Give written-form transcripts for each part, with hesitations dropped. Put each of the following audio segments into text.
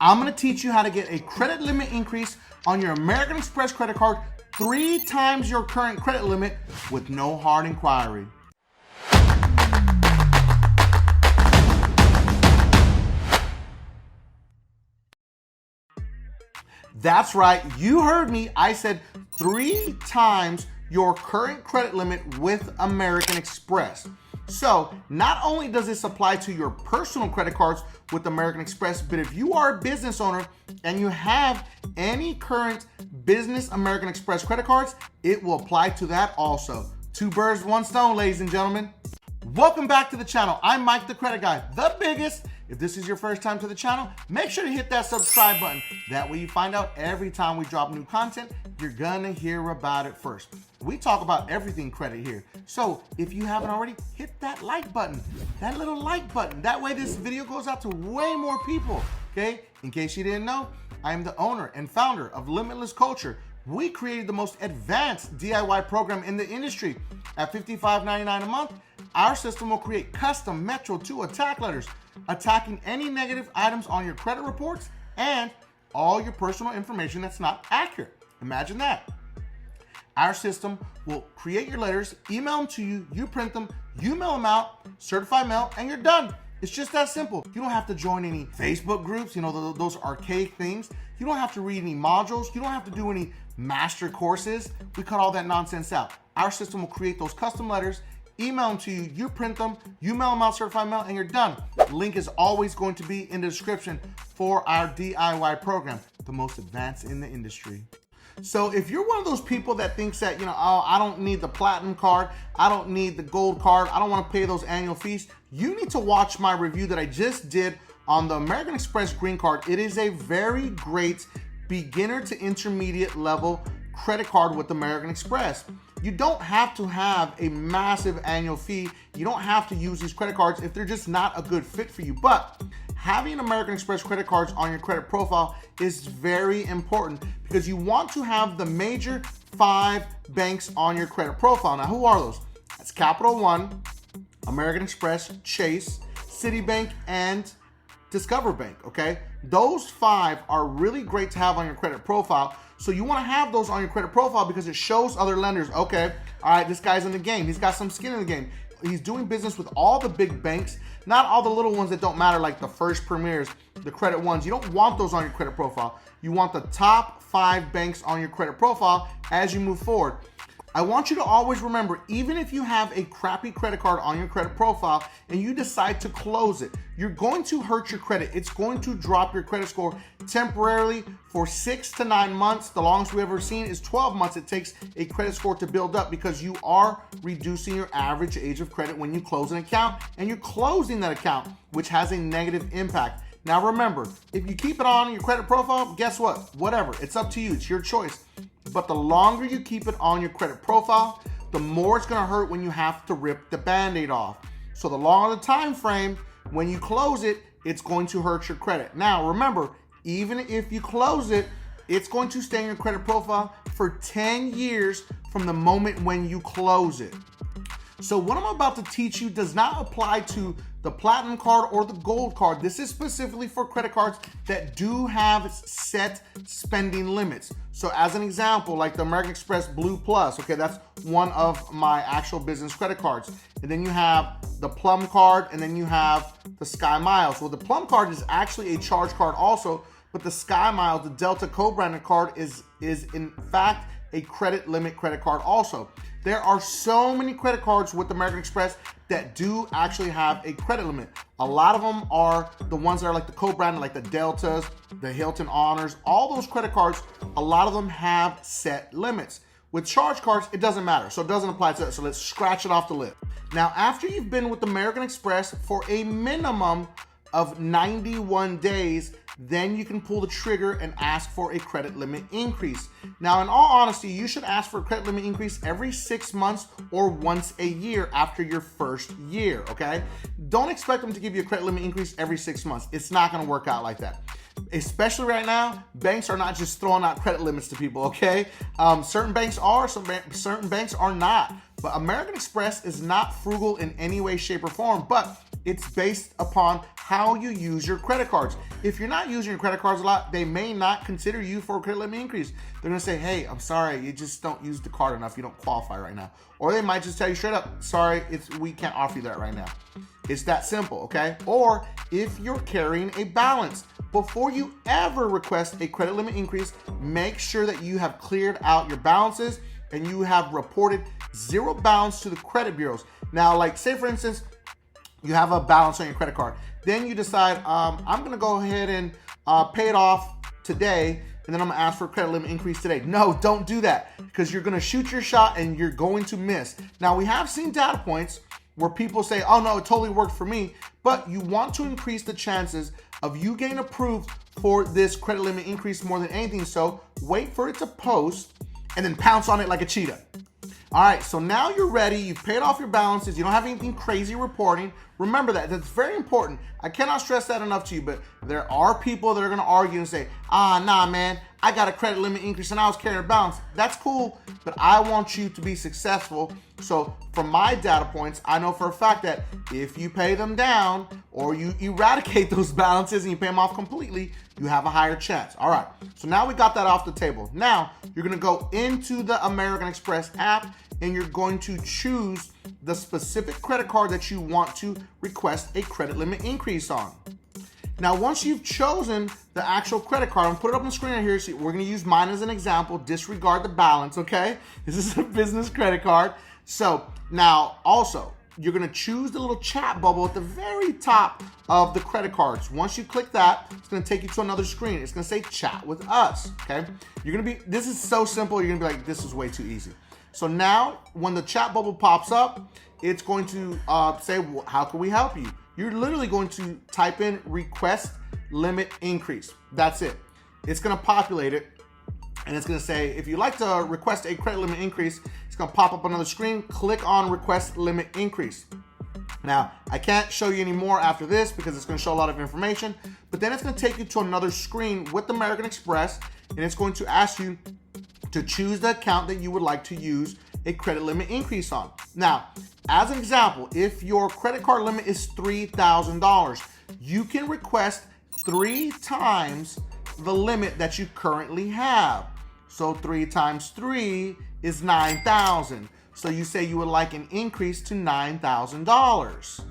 I'm gonna teach you how to get a credit limit increase on your American Express credit card 3 times your current credit limit with no hard inquiry. That's right, you heard me. I said 3 times your current credit limit with American Express. So not only does this apply to your personal credit cards with American Express, but if you are a business owner and you have any current business American Express credit cards, it will apply to that also. 2 birds, 1 stone, ladies and gentlemen. Welcome back to the channel. I'm Mike the Credit Guy, the biggest. If this is your first time to the channel, make sure to hit that subscribe button. That way you find out every time we drop new content, you're gonna hear about it first. We talk about everything credit here. So if you haven't already, hit that like button, that little like button. That way this video goes out to way more people, okay? In case you didn't know, I am the owner and founder of Limitless Culture. We created the most advanced DIY program in the industry. At $55.99 a month, our system will create custom Metro 2 attack letters, attacking any negative items on your credit reports and all your personal information that's not accurate. Imagine that. Our system will create your letters, email them to you, you print them, you mail them out, certified mail, and you're done. It's just that simple. You don't have to join any Facebook groups, you know, those archaic things. You don't have to read any modules. You don't have to do any master courses. We cut all that nonsense out. Our system will create those custom letters, email them to you, you print them, you mail them out certified mail, and you're done. The link is always going to be in the description for our DIY program, the most advanced in the industry. So if you're one of those people that thinks that, you know, oh, I don't need the platinum card, I don't need the gold card, I don't want to pay those annual fees, you need to watch my review that I just did on the American Express Green Card. It is a very great beginner to intermediate level credit card with American Express. You don't have to have a massive annual fee. You don't have to use these credit cards if they're just not a good fit for you. But having American Express credit cards on your credit profile is very important because you want to have the major 5 banks on your credit profile. Now, who are those? That's Capital One, American Express, Chase, Citibank, and Discover Bank, okay? Those 5 are really great to have on your credit profile. So you want to have those on your credit profile because it shows other lenders, okay, all right, this guy's in the game. He's got some skin in the game. He's doing business with all the big banks, not all the little ones that don't matter, like the First Premiers, the Credit Ones. You don't want those on your credit profile. You want the top 5 banks on your credit profile as you move forward. I want you to always remember, even if you have a crappy credit card on your credit profile and you decide to close it, you're going to hurt your credit. It's going to drop your credit score temporarily for 6 to 9 months. The longest we've ever seen is 12 months it takes a credit score to build up because you are reducing your average age of credit when you close an account, and you're closing that account, which has a negative impact. Now remember, if you keep it on your credit profile, guess what? Whatever, it's up to you, it's your choice. But the longer you keep it on your credit profile, the more it's gonna hurt when you have to rip the Band-Aid off. So the longer the time frame, when you close it, it's going to hurt your credit. Now remember, even if you close it, it's going to stay in your credit profile for 10 years from the moment when you close it. So what I'm about to teach you does not apply to the platinum card or the gold card. This is specifically for credit cards that do have set spending limits. So as an example, like the American Express Blue Plus, okay, that's one of my actual business credit cards. And then you have the Plum card, and then you have the Sky Miles. Well, the Plum card is actually a charge card also, but the Sky Miles, the Delta co-branded card, is in fact a credit limit credit card also. There are so many credit cards with American Express that do actually have a credit limit. A lot of them are the ones that are like the co-branded, like the Deltas, the Hilton Honors, all those credit cards, a lot of them have set limits. With charge cards, it doesn't matter, so it doesn't apply to that. So let's scratch it off the list. Now, after you've been with American Express for a minimum of 91 days, then you can pull the trigger and ask for a credit limit increase. Now, in all honesty, you should ask for a credit limit increase every 6 months or once a year after your first year, okay? Don't expect them to give you a credit limit increase every 6 months. It's not gonna work out like that. Especially right now, banks are not just throwing out credit limits to people, okay? Certain banks are, certain banks are not. But American Express is not frugal in any way, shape, or form. But It's based upon how you use your credit cards. If you're not using your credit cards a lot, they may not consider you for a credit limit increase. They're gonna say, hey, I'm sorry, you just don't use the card enough, you don't qualify right now. Or they might just tell you straight up, sorry, we can't offer you that right now. It's that simple, okay? Or if you're carrying a balance, before you ever request a credit limit increase, make sure that you have cleared out your balances and you have reported zero balance to the credit bureaus. Now, like say for instance, you have a balance on your credit card. Then you decide, I'm gonna go ahead and pay it off today, and then I'm gonna ask for a credit limit increase today. No, don't do that, because you're gonna shoot your shot and you're going to miss. Now, we have seen data points where people say, oh no, it totally worked for me, but you want to increase the chances of you getting approved for this credit limit increase more than anything. So wait for it to post and then pounce on it like a cheetah. All right, so now you're ready. You've paid off your balances. You don't have anything crazy reporting. Remember that. That's very important. I cannot stress that enough to you, but there are people that are going to argue and say, nah, man, I got a credit limit increase and I was carrying a balance. That's cool, but I want you to be successful. So from my data points, I know for a fact that if you pay them down or you eradicate those balances and you pay them off completely, you have a higher chance. All right, so now we got that off the table. Now you're going to go into the American Express app and you're going to choose the specific credit card that you want to request a credit limit increase on. Now, once you've chosen the actual credit card, I'm gonna put it up on the screen right here. So we're gonna use mine as an example. Disregard the balance, okay? This is a business credit card. So now also, you're gonna choose the little chat bubble at the very top of the credit cards. Once you click that, it's gonna take you to another screen. It's gonna say chat with us, okay? This is so simple, you're gonna be like, this is way too easy. So now, when the chat bubble pops up, it's going to say, well, how can we help you? You're literally going to type in request limit increase. That's it. It's gonna populate it, and it's gonna say, if you'd like to request a credit limit increase, it's gonna pop up on another screen, click on request limit increase. Now, I can't show you any more after this because it's gonna show a lot of information, but then it's gonna take you to another screen with American Express, and it's going to ask you to choose the account that you would like to use a credit limit increase on. Now, as an example, if your credit card limit is $3,000, you can request 3 times the limit that you currently have. So 3 times 3 is 9,000. So you say you would like an increase to $9,000.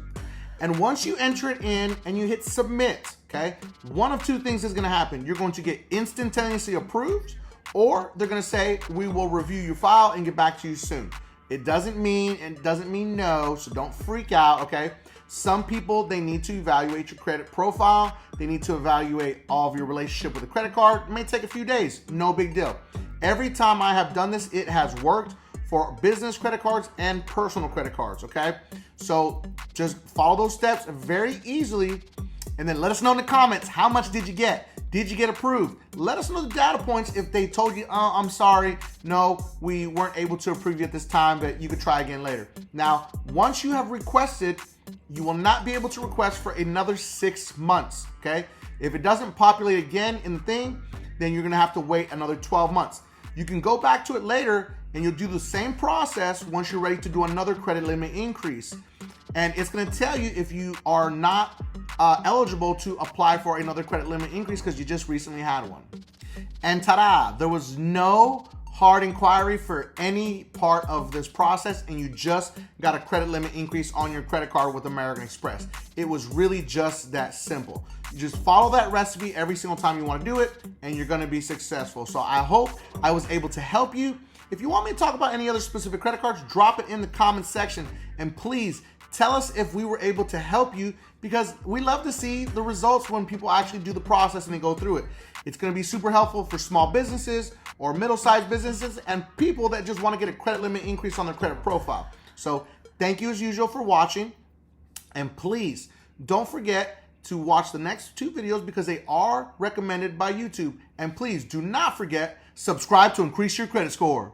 And once you enter it in and you hit submit, okay, one of two things is gonna happen. You're going to get instantaneously approved, or they're gonna say, we will review your file and get back to you soon. It doesn't mean no, so don't freak out, okay? Some people, they need to evaluate your credit profile. They need to evaluate all of your relationship with the credit card. It may take a few days, no big deal. Every time I have done this, it has worked for business credit cards and personal credit cards, okay? So just follow those steps very easily, and then let us know in the comments, how much did you get? Did you get approved? Let us know the data points. If they told you, I'm sorry, no, we weren't able to approve you at this time, but you could try again later. Now, once you have requested, you will not be able to request for another 6 months, okay? If it doesn't populate again in the thing, then you're gonna have to wait another 12 months. You can go back to it later and you'll do the same process once you're ready to do another credit limit increase. And it's gonna tell you if you are not eligible to apply for another credit limit increase because you just recently had one. And ta-da, there was no hard inquiry for any part of this process, and you just got a credit limit increase on your credit card with American Express. It was really just that simple. You just follow that recipe every single time you want to do it, and you're going to be successful. So I hope I was able to help you. If you want me to talk about any other specific credit cards, drop it in the comment section, and please tell us if we were able to help you, because we love to see the results when people actually do the process and they go through it. It's going to be super helpful for small businesses or middle-sized businesses and people that just want to get a credit limit increase on their credit profile. So thank you as usual for watching, and please don't forget to watch the next 2 videos because they are recommended by YouTube. And please do not forget, subscribe to increase your credit score.